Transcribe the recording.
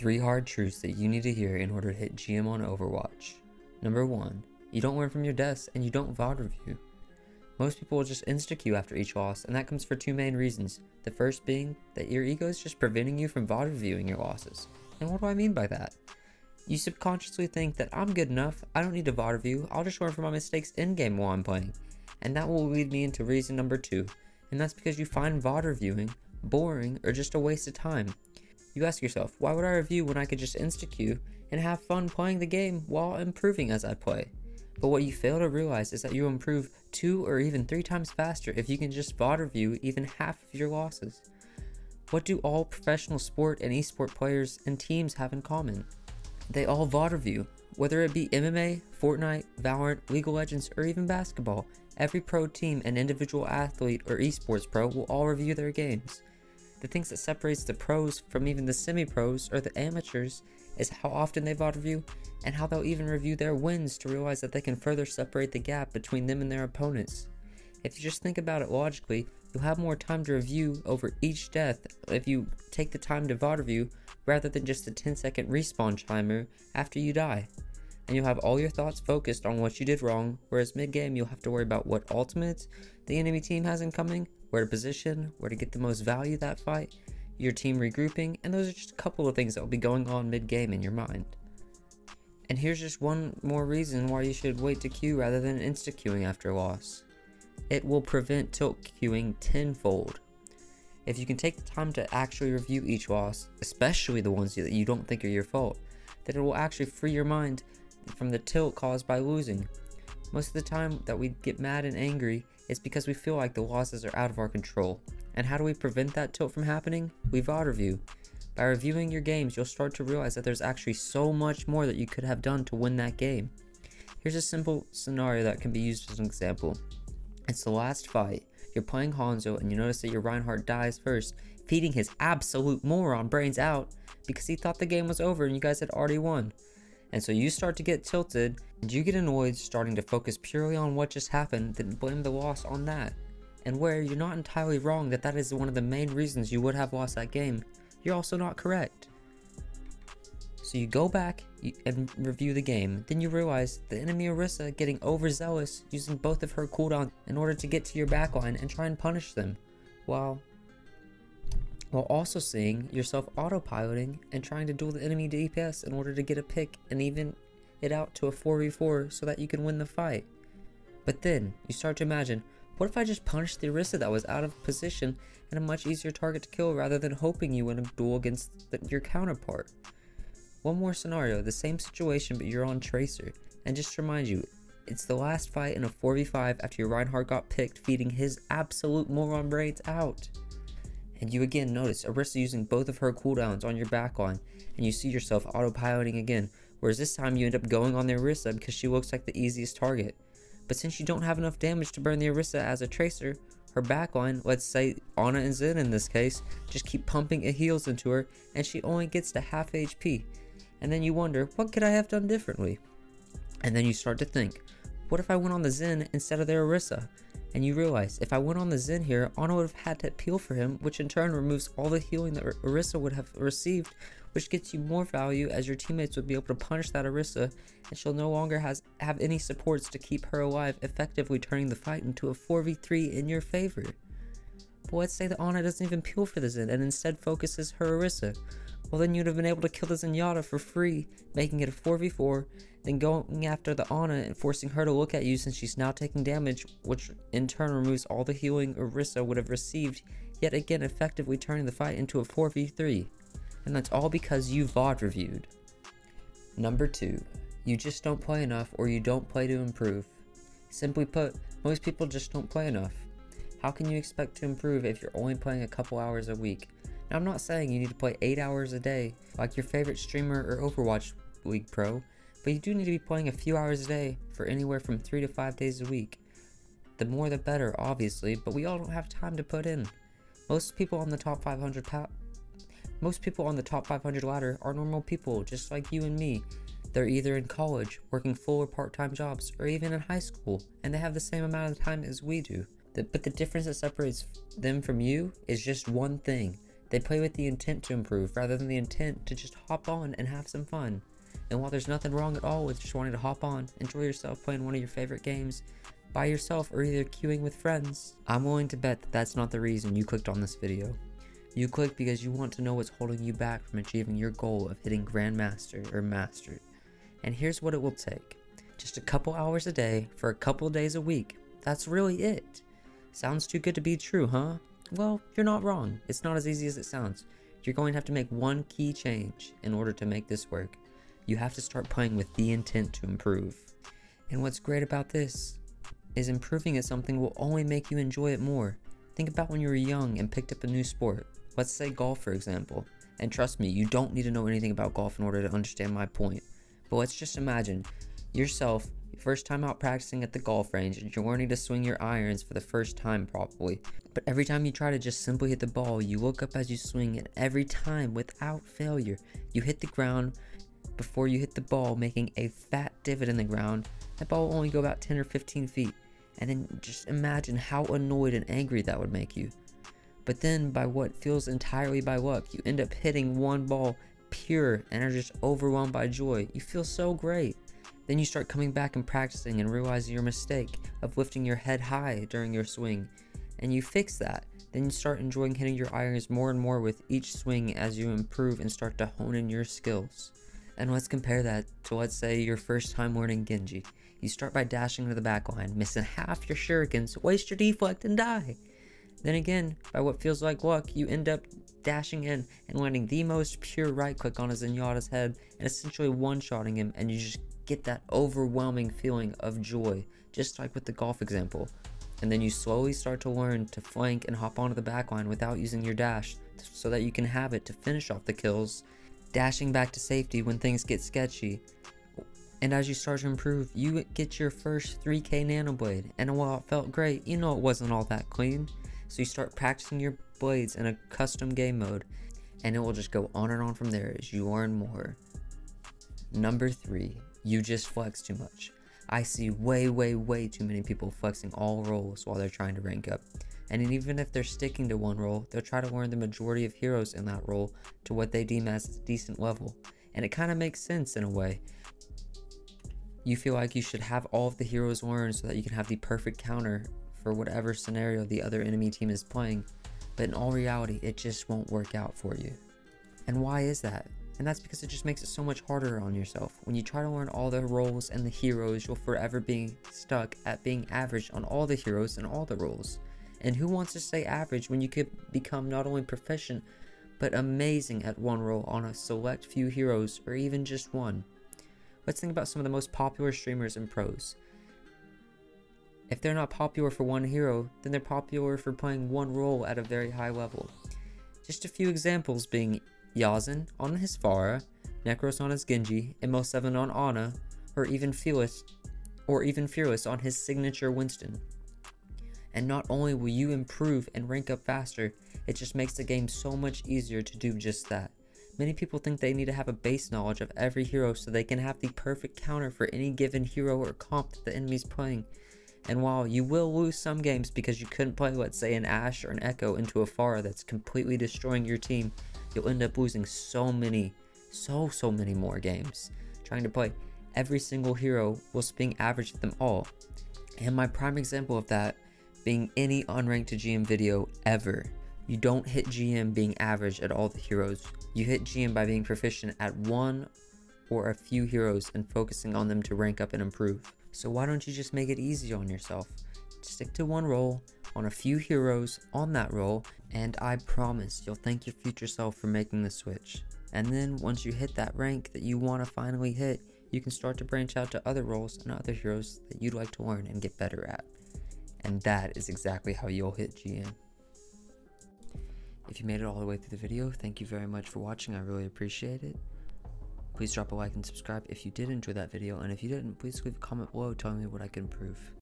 3 hard truths that you need to hear in order to hit GM on Overwatch. Number 1. You don't learn from your deaths and you don't VOD review. Most people will just insta-queue after each loss, and that comes for 2 main reasons. The first being that your ego is just preventing you from VOD reviewing your losses. And what do I mean by that? You subconsciously think that I'm good enough, I don't need to VOD review, I'll just learn from my mistakes in-game while I'm playing. And that will lead me into reason number 2, and that's because you find VOD reviewing boring or just a waste of time. You ask yourself, why would I review when I could just insta-queue and have fun playing the game while improving as I play? But what you fail to realize is that you'll improve 2 or even 3 times faster if you can just VOD review even half of your losses. What do all professional sport and esport players and teams have in common? They all VOD review. Whether it be MMA, Fortnite, Valorant, League of Legends, or even basketball, every pro team and individual athlete or esports pro will all review their games. The things that separates the pros from even the semi-pros or the amateurs is how often they VOD review and how they'll even review their wins to realize that they can further separate the gap between them and their opponents. If you just think about it logically, you'll have more time to review over each death if you take the time to VOD review rather than just a 10-second respawn timer after you die. And you'll have all your thoughts focused on what you did wrong, whereas mid-game you'll have to worry about what ultimates the enemy team has incoming, where to position, where to get the most value that fight, your team regrouping, and those are just a couple of things that will be going on mid-game in your mind. And here's just one more reason why you should wait to queue rather than insta-queuing after a loss. It will prevent tilt queuing tenfold. If you can take the time to actually review each loss, especially the ones that you don't think are your fault, then it will actually free your mind from the tilt caused by losing. Most of the time that we get mad and angry, it's because we feel like the losses are out of our control. And how do we prevent that tilt from happening? We VOD review. By reviewing your games, you'll start to realize that there's actually so much more that you could have done to win that game. Here's a simple scenario that can be used as an example. It's the last fight. You're playing Hanzo and you notice that your Reinhardt dies first, feeding his absolute moron brains out because he thought the game was over and you guys had already won. And so you start to get tilted and you get annoyed, starting to focus purely on what just happened, then blame the loss on that. And where you're not entirely wrong that is one of the main reasons you would have lost that game, you're also not correct. So you go back and review the game, then you realize the enemy Orisa getting overzealous using both of her cooldowns in order to get to your backline and try and punish them, while also seeing yourself autopiloting and trying to duel the enemy DPS in order to get a pick and even it out to a 4v4 so that you can win the fight. But then you start to imagine, what if I just punished the Orisa that was out of position and a much easier target to kill rather than hoping you win a duel against your counterpart? One more scenario, the same situation but you're on Tracer, and just to remind you, it's the last fight in a 4v5 after your Reinhardt got picked, feeding his absolute moron brains out. And you again notice Orisa using both of her cooldowns on your backline, and you see yourself autopiloting again, whereas this time you end up going on the Orisa because she looks like the easiest target. But since you don't have enough damage to burn the Orisa as a Tracer, her backline, let's say Ana and Zen in this case, just keep pumping heals into her, and she only gets to half HP. And then you wonder, what could I have done differently? And then you start to think, what if I went on the Zen instead of the Orisa? And you realize, if I went on the Zen here, Ana would have had to peel for him, which in turn removes all the healing that Orisa would have received, which gets you more value as your teammates would be able to punish that Orisa, and she'll no longer have any supports to keep her alive, effectively turning the fight into a 4v3 in your favor. But let's say that Ana doesn't even peel for the Zen and instead focuses her Orisa. Well, then you'd have been able to kill the Zenyatta for free, making it a 4v4, then going after the Ana and forcing her to look at you since she's now taking damage, which in turn removes all the healing Orisa would have received, yet again effectively turning the fight into a 4v3. And that's all because you VOD reviewed. Number 2. You just don't play enough, or you don't play to improve. Simply put, most people just don't play enough. How can you expect to improve if you're only playing a couple hours a week? Now, I'm not saying you need to play 8 hours a day like your favorite streamer or Overwatch League pro, but you do need to be playing a few hours a day for anywhere from 3 to 5 days a week. The more the better, obviously, but we all don't have time to put in. Most people on the top 500 ladder are normal people just like you and me. They're either in college, working full or part-time jobs, or even in high school, and they have the same amount of time as we do. But the difference that separates them from you is just one thing. They play with the intent to improve rather than the intent to just hop on and have some fun. And while there's nothing wrong at all with just wanting to hop on, enjoy yourself playing one of your favorite games by yourself or either queuing with friends, I'm willing to bet that that's not the reason you clicked on this video. You clicked because you want to know what's holding you back from achieving your goal of hitting Grandmaster or Mastered. And here's what it will take. Just a couple hours a day for a couple days a week. That's really it. Sounds too good to be true, huh? Well, you're not wrong. It's not as easy as it sounds. You're going to have to make one key change in order to make this work. You have to start playing with the intent to improve. And what's great about this is improving at something will only make you enjoy it more. Think about when you were young and picked up a new sport. Let's say golf, for example. And trust me, you don't need to know anything about golf in order to understand my point. But let's just imagine yourself, first time out practicing at the golf range, and you're learning to swing your irons for the first time probably. But every time you try to just simply hit the ball, you look up as you swing, and every time, without failure, you hit the ground before you hit the ball, making a fat divot in the ground. That ball will only go about 10 or 15 feet. And then just imagine how annoyed and angry that would make you. But then, by what feels entirely by luck, you end up hitting one ball pure and are just overwhelmed by joy. You feel so great. Then you start coming back and practicing and realizing your mistake of lifting your head high during your swing, and you fix that. Then you start enjoying hitting your irons more and more with each swing as you improve and start to hone in your skills. And let's compare that to, let's say, your first time learning Genji. You start by dashing to the back line, missing half your shurikens, waste your deflect, and die. Then again, by what feels like luck, you end up dashing in and landing the most pure right click on a Zenyatta's head and essentially one-shotting him, and you just get that overwhelming feeling of joy, just like with the golf example. And then you slowly start to learn to flank and hop onto the back line without using your dash, so that you can have it to finish off the kills, dashing back to safety when things get sketchy. And as you start to improve, you get your first 3k Nanoblade, and while it felt great, you know it wasn't all that clean. So you start practicing your blades in a custom game mode, and it will just go on and on from there as you learn more. Number 3, you just flex too much. I see way too many people flexing all roles while they're trying to rank up. And even if they're sticking to one role, they'll try to learn the majority of heroes in that role to what they deem as a decent level. And it kind of makes sense in a way. You feel like you should have all of the heroes learned so that you can have the perfect counter for whatever scenario the other enemy team is playing, but in all reality, it just won't work out for you. And why is that? And that's because it just makes it so much harder on yourself. When you try to learn all the roles and the heroes, you'll forever be stuck at being average on all the heroes and all the roles. And who wants to stay average when you could become not only proficient, but amazing at one role on a select few heroes, or even just one? Let's think about some of the most popular streamers and pros. If they're not popular for one hero, then they're popular for playing one role at a very high level. Just a few examples being Yazen on his Pharah, Necros on his Genji, ML7 on Ana, or even Fearless on his signature Winston. And not only will you improve and rank up faster, it just makes the game so much easier to do just that. Many people think they need to have a base knowledge of every hero so they can have the perfect counter for any given hero or comp that the enemy's playing. And while you will lose some games because you couldn't play, let's say, an Ashe or an Echo into a Pharah that's completely destroying your team, you'll end up losing so many more games trying to play every single hero whilst being average at them all. And my prime example of that being any unranked to GM video ever. You don't hit GM being average at all the heroes. You hit GM by being proficient at one or a few heroes and focusing on them to rank up and improve. So why don't you just make it easy on yourself? Stick to one role, on a few heroes on that role, and I promise you'll thank your future self for making the switch. And then once you hit that rank that you want to finally hit, you can start to branch out to other roles and other heroes that you'd like to learn and get better at. And that is exactly how you'll hit GM. If you made it all the way through the video, thank you very much for watching. I really appreciate it. Please drop a like and subscribe if you did enjoy that video, and if you didn't, please leave a comment below telling me what I can improve.